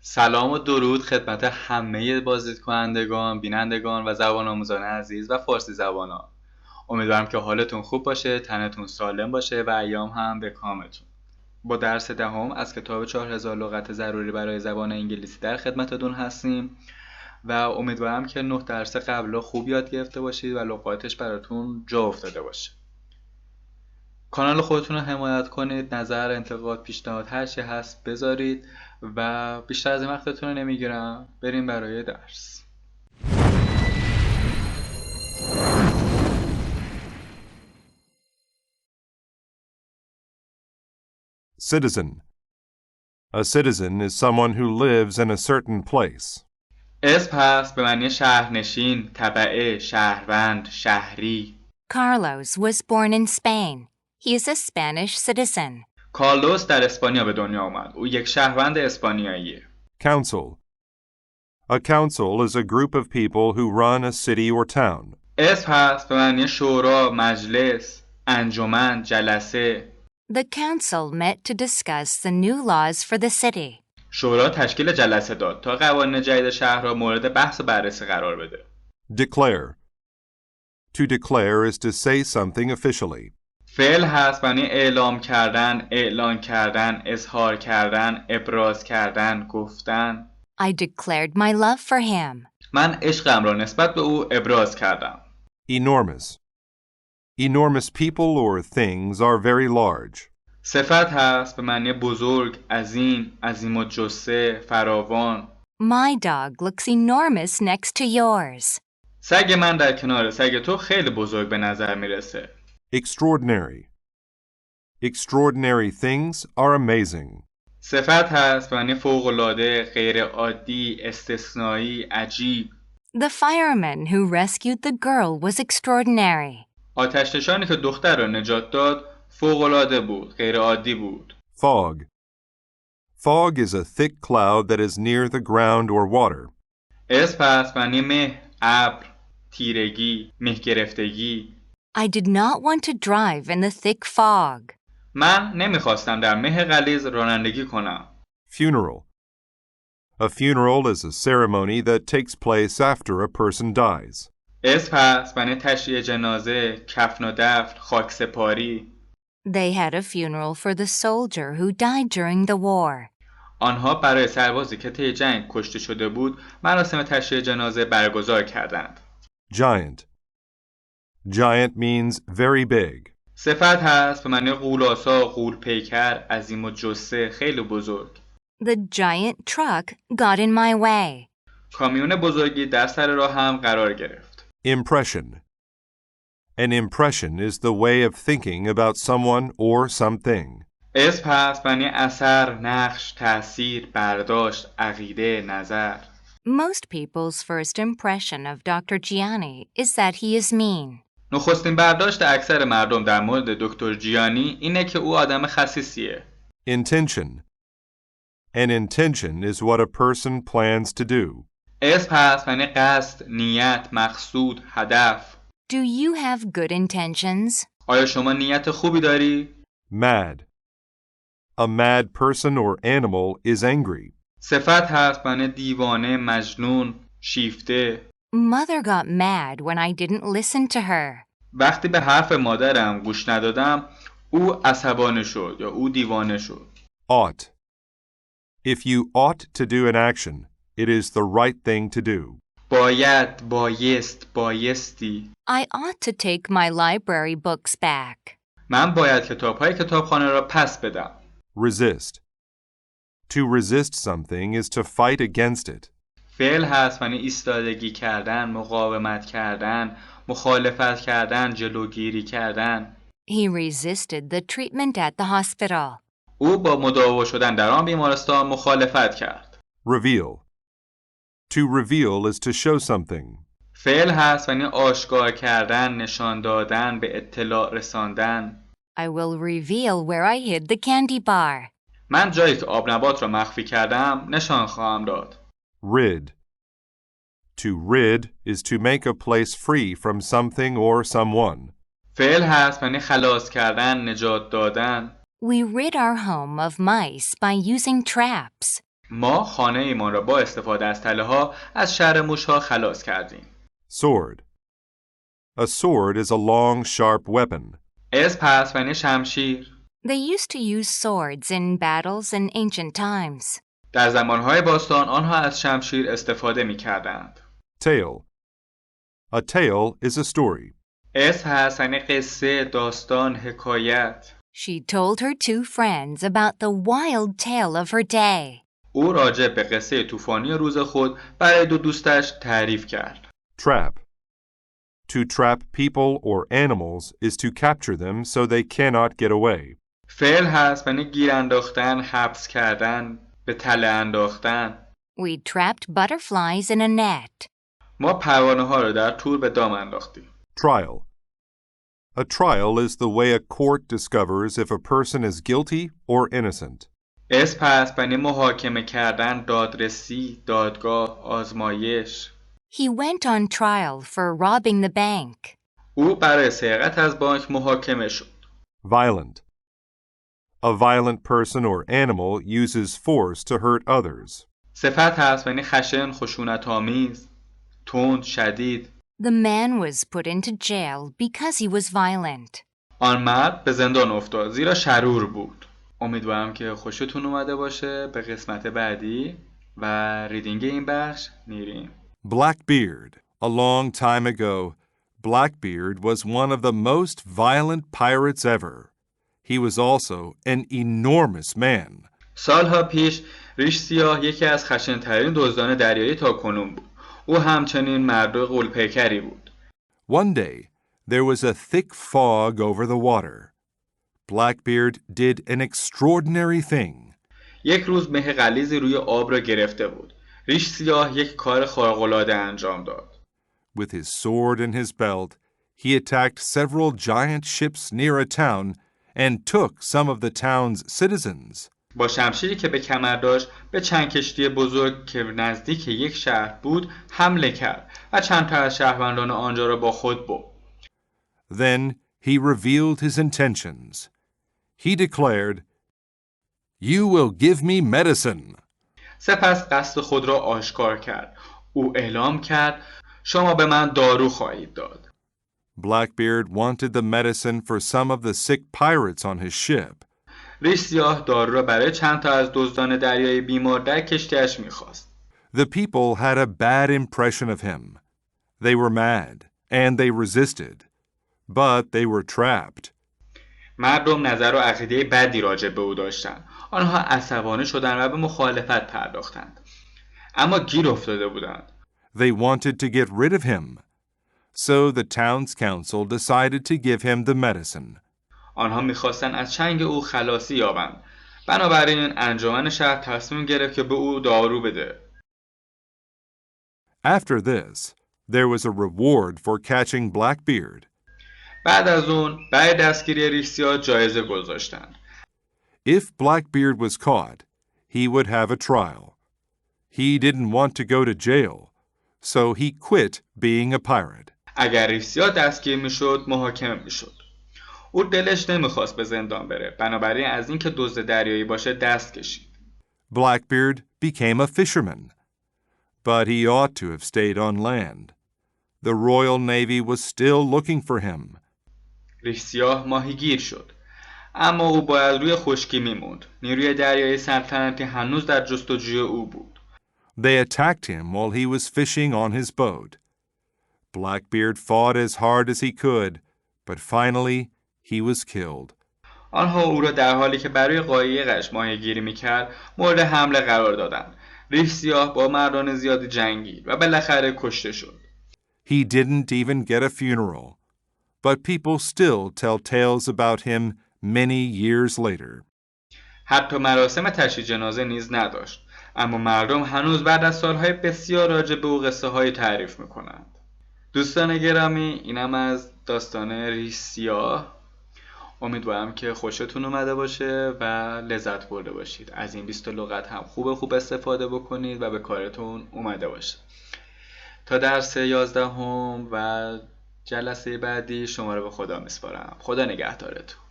سلام و درود خدمت همه بازدیدکنندگان، بینندگان و زبان آموزان عزیز و فارسی زبانان. امیدوارم که حالتون خوب باشه، تنتون سالم باشه و ایام هم به کامتون. با درس دهم از کتاب 4000 لغات ضروری برای زبان انگلیسی در خدمتتون هستیم و امیدوارم که 9 درس قبلا خوب یاد گرفته باشید و لغاتش براتون جا افتاده باشه. کانال خودتون رو حمایت کنید، نظر، انتقاد، پیشنهاد هر چی هست بذارید و بیشتر از این وقتتون رو نمیگیرم. بریم برای درس. Citizen. A citizen is someone who lives in a certain place. اسم هست به معنی شهرنشین، تبعه، شهروند، شهری. Carlos was born in Spain. He is a Spanish citizen. کارلوس در اسپانیا به دنیا آمد. او یک شهروند اسپانیاییه. Council. A council is a group of people who run a city or town. اسم هست به معنی شورا، مجلس، انجمن، جلسه. The council met to discuss the new laws for the city. شورا تشکیل جلسه داد تا قوانین جدید شهر را مورد بحث و بررسی قرار بده. Declare. To declare is to say something officially. فعل هست معنی اعلام کردن، اعلان کردن، اظهار کردن، ابراز کردن، گفتن. I declared my love for him. من عشقم را نسبت به او ابراز کردم. Enormous. Enormous people or things are very large. صفت هست به معنی بزرگ، عظیم، عظیم الجثه، فراوان. My dog looks enormous next to yours. سگ من در کنار سگ تو خیلی بزرگ به نظر میرسه. Extraordinary. Extraordinary things are amazing. صفت هست به معنی فوق‌العاده، غیر عادی، استثنایی، عجیب. The fireman who rescued the girl was extraordinary. آتش‌نشانی که دختر را نجات داد فوق‌العاده بود، غیر عادی بود. Fog. Fog is a thick cloud that is near the ground or water. اسم هست معنی مه، ابر، تیرگی، مه گرفتگی. I did not want to drive in the thick fog. من نمیخواستم در مه غلیظ رانندگی کنم. Funeral. A funeral is a ceremony that takes place after a person dies. اسم هست معنی تشییع جنازه، کفن و دفن، خاکسپاری. They had a funeral for the soldier who died during the war. آنها برای سربازی که طی جنگ کشته شده بود مراسم تشییع جنازه برگزار کردند. Giant. Giant means very big. صفت هست به معنی غولاسا، غول‌پیکر، عظیم الجثه، خیلی بزرگ. The giant truck got in my way. کامیون بزرگی در سر راه هم قرار گرفت. Impression. An impression is the way of thinking about someone or something. اسم هست معنی اثر، نقش، تأثیر، برداشت، عقیده، نظر. Most people's first impression of Dr. Gianni is that he is mean. نخستین برداشت اکثر مردم در مورد دکتر جیانی اینه که او آدم خسیسیه. Intention. An intention is what a person plans to do. اسم هست معنی قصد، نیت، مقصود، هدف. Do you have good intentions? آیا شما نیت خوبی داری؟ Mad. A mad person or animal is angry. صفت هست معنی دیوانه، مجنون، شیفته. Mother got mad when I didn't listen to her. وقتی به حرف مادرم گوش ندادم او عصبانی شد یا او دیوانه شد. Ought. If you ought to do an action, it is the right thing to do. باید، بایست، بایستی. I ought to take my library books back. من باید کتاب‌های کتابخانه را پس بدم. Resist. To resist something is to fight against it. فعل هست معنی ایستادگی کردن، مقاومت کردن، مخالفت کردن، جلوگیری کردن. He resisted the treatment at the hospital. او با مداوا شدن در آن بیمارستان مخالفت کرد. Reveal. To reveal is to show something. فعل هست معنی آشکار کردن، نشان دادن، به اطلاع رساندن. I will reveal where I hid the candy bar. من جایی که آب نبات را مخفی کردم نشان خواهم داد. Rid. To rid is to make a place free from something or someone. فعل هست معنی خلاص کردن، نجات دادن. We rid our home of mice by using traps. ما خانه ایمان را با استفاده از تله ها از شر موش ها خلاص کردیم. Sword. A sword is a long, sharp weapon. اسب هست یعنی شمشیر. They used to use swords in battles in ancient times. در زمانهای باستان آنها از شمشیر استفاده می کردند. Tale. A tale is a story. اسب هست یعنی قصه، داستان، حکایت. She told her two friends about the wild tale of her day. او راجع به قصه طوفانی روز خود برای دو دوستش تعریف کرد. Trap. To trap people or animals is to capture them so they cannot get away. فعل هست یعنی گیر انداختن، حبس کردن، به تله انداختن. We trapped butterflies in a net. ما پروانه ها رو در تور به دام انداختیم. Trial. A trial is the way a court discovers if a person is guilty or innocent. اسب هست یعنی محاکمه کردن، دادرسی، دادگاه، آزمایش. He went on trial for robbing the bank. او برای سرقت از بانک محاکمه شد. Violent. A violent person or animal uses force to hurt others. صفت هست یعنی خشن، خشونت‌آمیز، تند، شدید. The man was put into jail because he was violent. آن مرد به زندان افتاد زیرا شرور بود. امیدوارم که خوشتون اومده باشه. به قسمت بعدی و ریدینگ این بخش میریم. Blackbeard. A long time ago, Blackbeard was one of the most violent pirates ever. He was also an enormous man. سالها پیش ریش سیاه یکی از خشن‌ترین دزدان دریایی تاکنون بود. او همچنین مرد غول‌پیکری بود. One day, there was a thick fog over the water. Blackbeard did an extraordinary thing. یک روز مه غلیظی روی آب را گرفته بود. ریش سیاه یک کار خارق‌العاده انجام داد. With his sword in his belt, he attacked several giant ships near a town and took some of the town's citizens. با شمشیری که به کمر داشت به چند کشتی بزرگ که نزدیک یک شهر بود حمله کرد و چند تا از شهروندان آنجا را با خود برد. Then he revealed his intentions. He declared, "You will give me medicine." سپس قصد خود را آشکار کرد. او اعلام کرد شما به من دارو خواهید داد. Blackbeard wanted the medicine for some of the sick pirates on his ship. ریش سیاه دارو را برای چند تا از دزدان دریایی بیمار در کشتیش می‌خواست. The people had a bad impression of him. They were mad, and they resisted. But they were trapped. مردم نظر و عقیده بدی راجع به او داشتند. آنها عصبانی شدند و به مخالفت پرداختند. اما گیر افتاده بودند. They wanted to get rid of him. So the town's council decided to give him the medicine. آنها می‌خواستند از چنگ او خلاصی یابند. بنابراین انجمن شهر تصمیم گرفت که به او دارو بده. After this, there was a reward for catching Blackbeard. بعد از اون برای دستگیری ریش سیاه جایزه گذاشتند. If Blackbeard was caught, he would have a trial. He didn't want to go to jail, so he quit being a pirate. اگر ریش سیاه دستگیر میشد محاکمه میشد. او دلش نمیخواست به زندان بره. بنابراین از اینکه دزد دریایی باشه دست کشید. Blackbeard became a fisherman, but he ought to have stayed on land. The Royal Navy was still looking for him. ریش سیاه ماهیگیر شد. اما او باید روی خشکی میموند. نیروی دریایی سلطنتی هنوز در جستجوی او بود. They attacked him while he was fishing on his boat. Blackbeard fought as hard as he could, but finally he was killed. آنها او را در حالی که برای قایقش ماهیگیری میکرد مورد حمله قرار دادند. ریش سیاه با مردان زیادی جنگید و بالاخره کشته شد. He didn't even get a funeral, but people still tell tales about him many years later. حتی مراسم تشییع جنازه نیز نداشت. اما مردم هنوز بعد از سالهای بسیار راجع به او قصه های تعریف میکنند. دوستان گرامی، اینم از داستان ریش سیاه. امیدوارم که خوشتون اومده باشه و لذت برده باشید. از این 20 لغت هم خوب استفاده بکنید و به کارتون اومده باشه. تا درس 11 و جلسه بعدی شما رو به خدا میسپارم. خدا نگهدارتون.